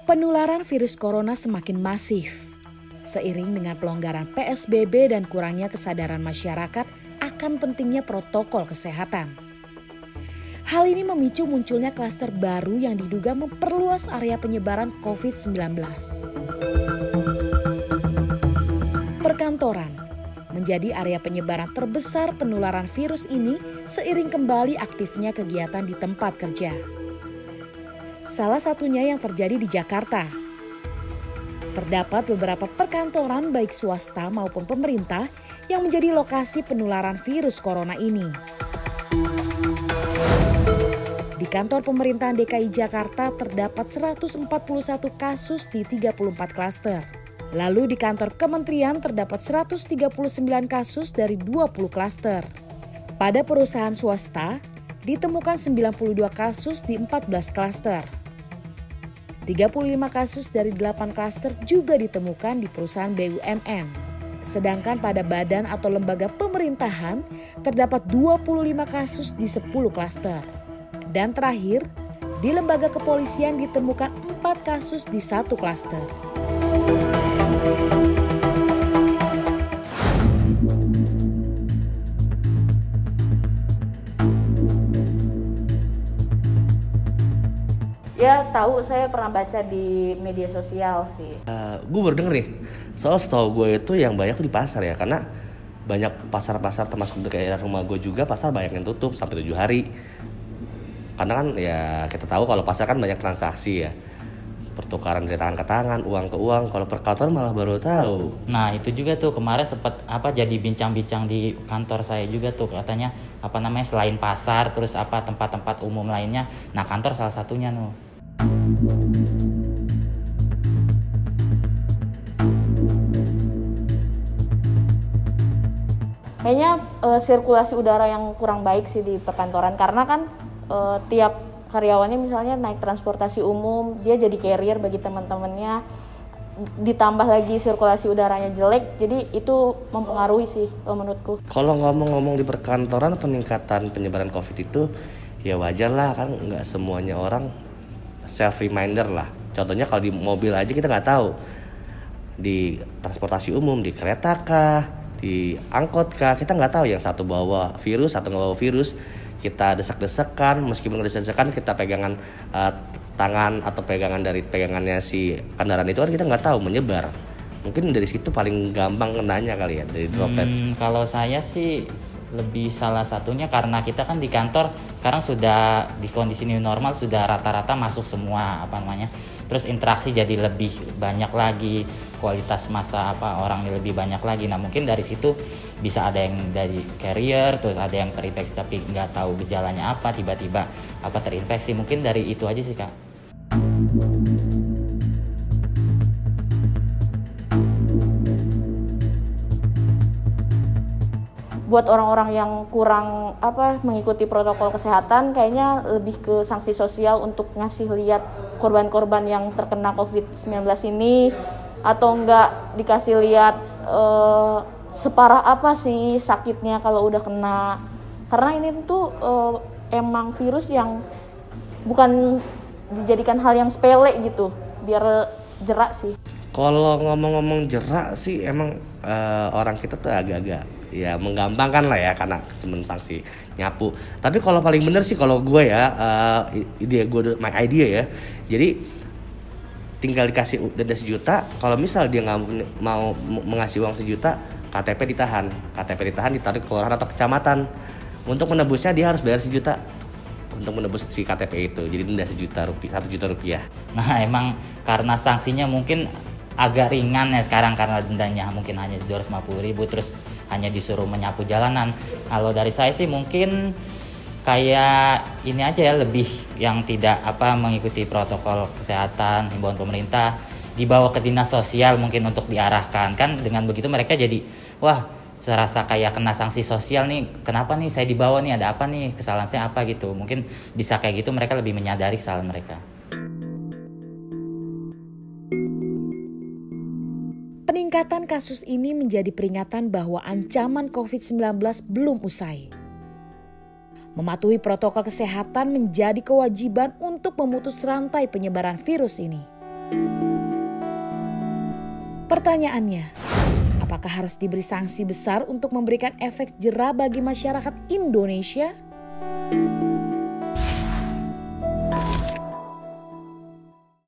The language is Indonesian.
Penularan virus corona semakin masif. Seiring dengan pelonggaran PSBB dan kurangnya kesadaran masyarakat akan pentingnya protokol kesehatan. Hal ini memicu munculnya klaster baru yang diduga memperluas area penyebaran COVID-19. Perkantoran menjadi area penyebaran terbesar penularan virus ini seiring kembali aktifnya kegiatan di tempat kerja. Salah satunya yang terjadi di Jakarta. Terdapat beberapa perkantoran baik swasta maupun pemerintah yang menjadi lokasi penularan virus corona ini. Di kantor pemerintahan DKI Jakarta terdapat 141 kasus di 34 klaster. Lalu di kantor kementerian terdapat 139 kasus dari 20 klaster. Pada perusahaan swasta ditemukan 92 kasus di 14 klaster. 35 kasus dari 8 klaster juga ditemukan di perusahaan BUMN. Sedangkan pada badan atau lembaga pemerintahan terdapat 25 kasus di 10 klaster. Dan terakhir, di lembaga kepolisian ditemukan 4 kasus di 1 klaster. Ya tahu, saya pernah baca di media sosial sih. Gue baru denger nih, soal setahu gue itu yang banyak tuh di pasar ya, karena banyak pasar-pasar termasuk di daerah rumah gue juga pasar banyak yang tutup sampai 7 hari. Karena kan ya kita tahu kalau pasar kan banyak transaksi ya, pertukaran dari tangan ke tangan, uang ke uang. Kalau perkantoran malah baru tahu. Nah itu juga tuh kemarin sempat jadi bincang-bincang di kantor saya juga tuh, katanya selain pasar terus tempat-tempat umum lainnya. Nah kantor salah satunya nuh. Kayaknya sirkulasi udara yang kurang baik sih di perkantoran, karena kan tiap karyawannya misalnya naik transportasi umum, dia jadi carrier bagi teman-temannya, ditambah lagi sirkulasi udaranya jelek, jadi itu mempengaruhi sih menurutku. Kalau ngomong-ngomong di perkantoran, peningkatan penyebaran COVID itu ya wajar lah, kan nggak semuanya orang self reminder lah. Contohnya kalau di mobil aja kita nggak tahu, di transportasi umum, di kereta kah, di angkot kah, kita nggak tahu yang satu bawa virus atau nggak bawa virus. Kita desak-desakan, meskipun desak-desakan kita pegangan tangan atau pegangan dari pegangannya si kendaraan itu kan kita nggak tahu, menyebar. Mungkin dari situ paling gampang kenanya kali ya, dari droplets. Kalau saya sih lebih salah satunya karena kita kan di kantor sekarang sudah di kondisi new normal, sudah rata-rata masuk semua terus interaksi jadi lebih banyak lagi, kualitas masa orangnya lebih banyak lagi. Nah mungkin dari situ bisa ada yang dari carrier, terus ada yang terinfeksi tapi nggak tahu gejalanya apa, tiba-tiba terinfeksi. Mungkin dari itu aja sih Kak. Buat orang-orang yang kurang mengikuti protokol kesehatan, kayaknya lebih ke sanksi sosial untuk ngasih lihat korban-korban yang terkena COVID-19 ini, atau enggak dikasih lihat separah apa sih sakitnya kalau udah kena. Karena ini tuh emang virus yang bukan dijadikan hal yang sepele gitu, biar jerak sih. Kalau ngomong-ngomong jerak sih emang orang kita tuh agak-agak ya menggampangkan lah ya, karena cuma sanksi nyapu. Tapi kalau paling bener sih kalau gue ya, my idea ya. Jadi tinggal dikasih denda 1 juta. Kalau misal dia nggak mau mengasih uang 1 juta, KTP ditahan ditarik ke kelurahan atau kecamatan. Untuk menebusnya dia harus bayar 1 juta untuk menebus si KTP itu. Jadi denda 1 juta rupiah. Nah emang karena sanksinya mungkin agak ringan ya sekarang, karena dendanya mungkin hanya 250.000, terus hanya disuruh menyapu jalanan. Kalau dari saya sih mungkin kayak ini aja ya, lebih yang tidak mengikuti protokol kesehatan, himbauan pemerintah, dibawa ke dinas sosial mungkin untuk diarahkan. Kan dengan begitu mereka jadi serasa kayak kena sanksi sosial nih, kenapa nih saya dibawa nih, ada apa nih, kesalahan saya apa gitu. Mungkin bisa kayak gitu, mereka lebih menyadari kesalahan mereka. Peningkatan kasus ini menjadi peringatan bahwa ancaman COVID-19 belum usai. Mematuhi protokol kesehatan menjadi kewajiban untuk memutus rantai penyebaran virus ini. Pertanyaannya, apakah harus diberi sanksi besar untuk memberikan efek jera bagi masyarakat Indonesia?